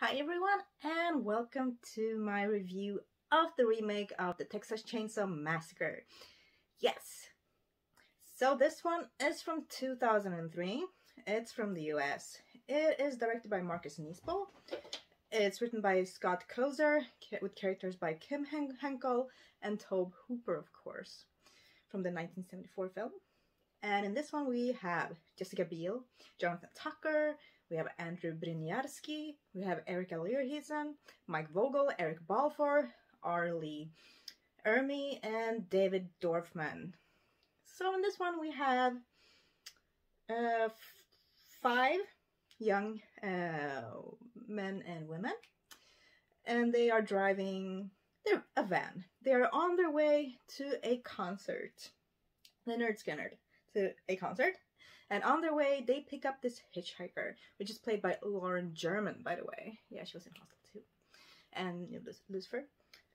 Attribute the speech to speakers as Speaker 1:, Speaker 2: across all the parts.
Speaker 1: Hi everyone, and welcome to my review of the remake of the Texas Chainsaw Massacre. Yes, so this one is from 2003. It's from the US. It is directed by Marcus Nispel. It's written by Scott Kozer, with characters by Kim Henkel and Tobe Hooper, of course, from the 1974 film. And in this one we have Jessica Biel, Jonathan Tucker, we have Andrew Bryniarski, we have Erika Learheisen, Mike Vogel, Eric Balfour, Arlie Ermy, and David Dorfman. So in this one we have 5 young men and women, and they are driving a van. They are on their way to a concert, Leonard Skinner, to a concert. And on their way, they pick up this hitchhiker, which is played by Lauren German, by the way. Yeah, she was in Hostel too. And Lucifer.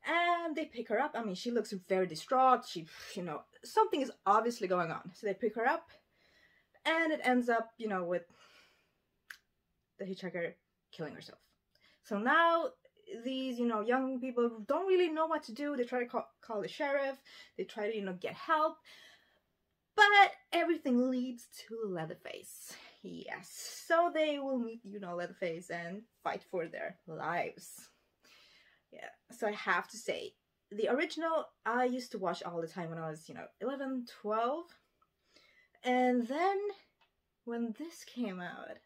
Speaker 1: And they pick her up. I mean, she looks very distraught. She, something is obviously going on. So they pick her up. And it ends up, with the hitchhiker killing herself. So now these, young people don't really know what to do. They try to call the sheriff. They try to, get help. But everything leads to Leatherface. Yes. So they will meet, Leatherface and fight for their lives. Yeah. So I have to say, the original I used to watch all the time when I was, 11, 12. And then when this came out,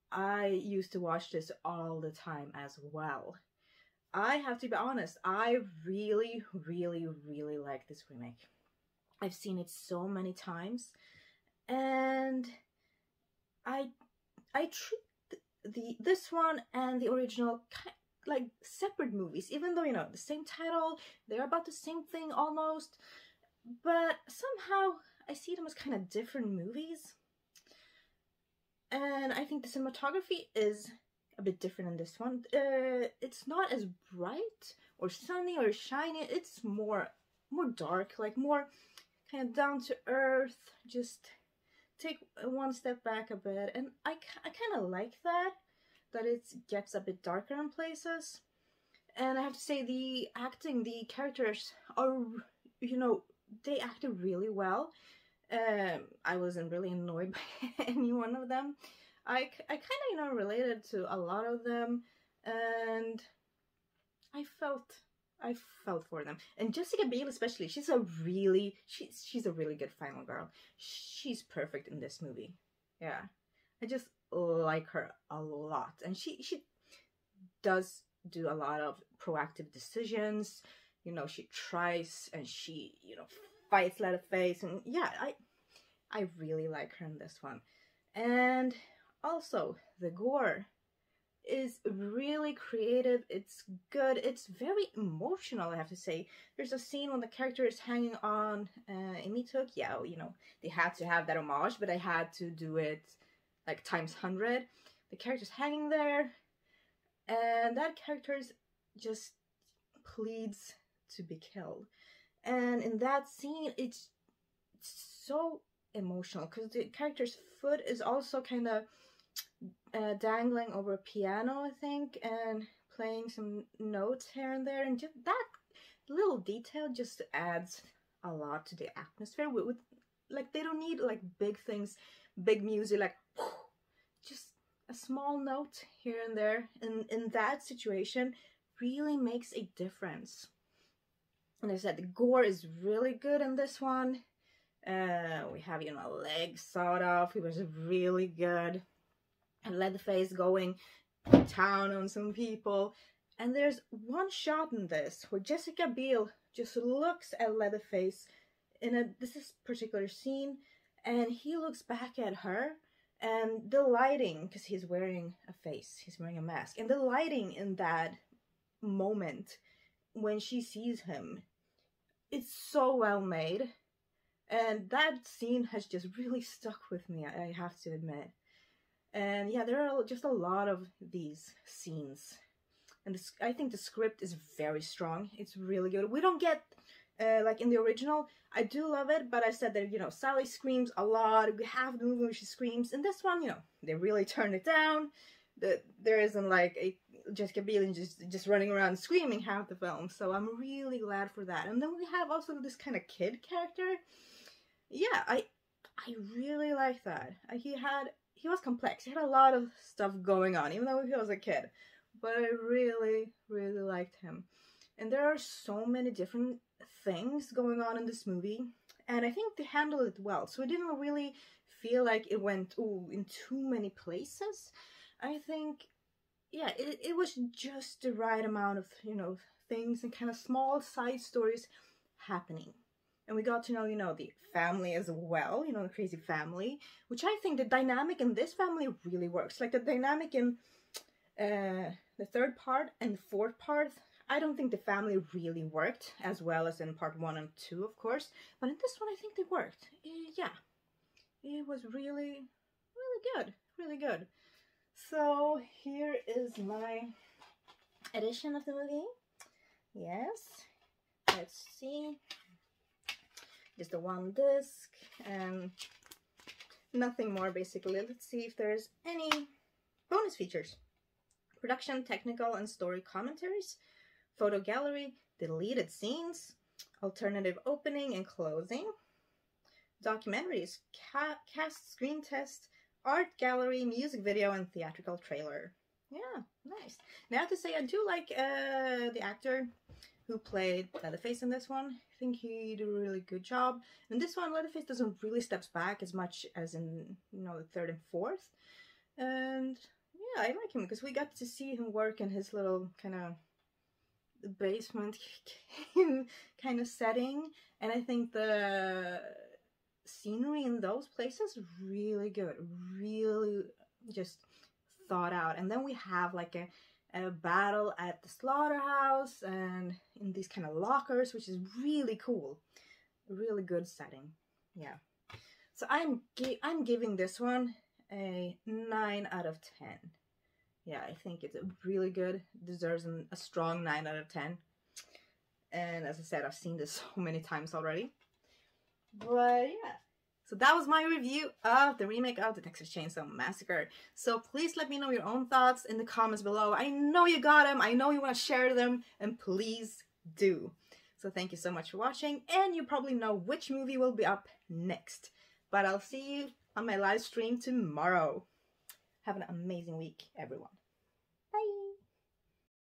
Speaker 1: I used to watch this all the time as well. I have to be honest, I really, really, really like this remake. I've seen it so many times, and I treat this one and the original like separate movies, even though the same title, they're about the same thing almost, but somehow I see them as kind of different movies. And I think the cinematography is a bit different in this one. It's not as bright or sunny or shiny. It's more dark, like more kind of down to earth, just take one step back a bit. And I kind of like that it gets a bit darker in places. And I have to say, the acting, the characters are, they acted really well. I wasn't really annoyed by any one of them. I kind of, related to a lot of them, and I felt for them. And Jessica Biel especially, she's a really good final girl. She's perfect in this movie. Yeah. I just like her a lot. And she does do a lot of proactive decisions. She tries and she, fights Leatherface, and yeah, I really like her in this one. And also the gore is really creative. It's good. It's very emotional, I have to say. There's a scene when the character is hanging on Amy Took. Yeah, they had to have that homage, but I had to do it like times 100. The character's hanging there, and that character just pleads to be killed. And in that scene, it's so emotional because the character's foot is also kind of dangling over a piano, I think, and playing some notes here and there, and just that little detail just adds a lot to the atmosphere. With like, they don't need like big things, big music, like just a small note here and there, and in that situation really makes a difference. And as I said, the gore is really good in this one. We have, legs sawed off. It was really good. And Leatherface going to town on some people. And there's one shot in this where Jessica Biel just looks at Leatherface in this particular scene, and he looks back at her, and the lighting, because he's wearing a face, he's wearing a mask, and the lighting in that moment when she sees him, it's so well made. And that scene has just really stuck with me, I have to admit. And yeah, there are just a lot of these scenes. And I think the script is very strong. It's really good. We don't get, like in the original, I do love it, but I said that, Sally screams a lot. We have the movie where she screams. In this one, they really turn it down. there isn't like a Jessica Biel just running around screaming half the film. So I'm really glad for that. And then we have also this kind of kid character. Yeah, I really like that. He was complex. He had a lot of stuff going on, even though he was a kid. But I really, really liked him. And there are so many different things going on in this movie. And I think they handled it well. So it didn't really feel like it went in too many places. I think, yeah, it was just the right amount of, things and kind of small side stories happening. And we got to know, the family as well, the crazy family, which I think the dynamic in this family really works. Like the dynamic in the third part and the fourth part, I don't think the family really worked as well as in part 1 and 2, of course. But in this one, I think they worked. Yeah, it was really, really good. Really good. So here is my edition of the movie. Yes. Let's see. Just the one disc and nothing more basically. Let's see if there's any bonus features. Production, technical, and story commentaries. Photo gallery, deleted scenes, alternative opening and closing. Documentaries, cast screen test, art gallery, music video, and theatrical trailer. Yeah, nice. Now I have to say I do like the actor who played Leatherface in this one. I think he did a really good job. In this one, Leatherface doesn't really steps back as much as in, the third and fourth. And yeah, I like him because we got to see him work in his little kind of basement kind of setting. And I think the scenery in those places really good. Really just thought out. And then we have like a battle at the slaughterhouse and in these kind of lockers, which is really cool. Really good setting. Yeah. So I'm giving this one a 9 out of 10. Yeah, I think it's really good. Deserves a strong 9 out of 10. And as I said, I've seen this so many times already. But yeah. So that was my review of the remake of the Texas Chainsaw Massacre. So please let me know your own thoughts in the comments below. I know you got them. I know you want to share them. And please do. So thank you so much for watching. And you probably know which movie will be up next. But I'll see you on my live stream tomorrow. Have an amazing week, everyone.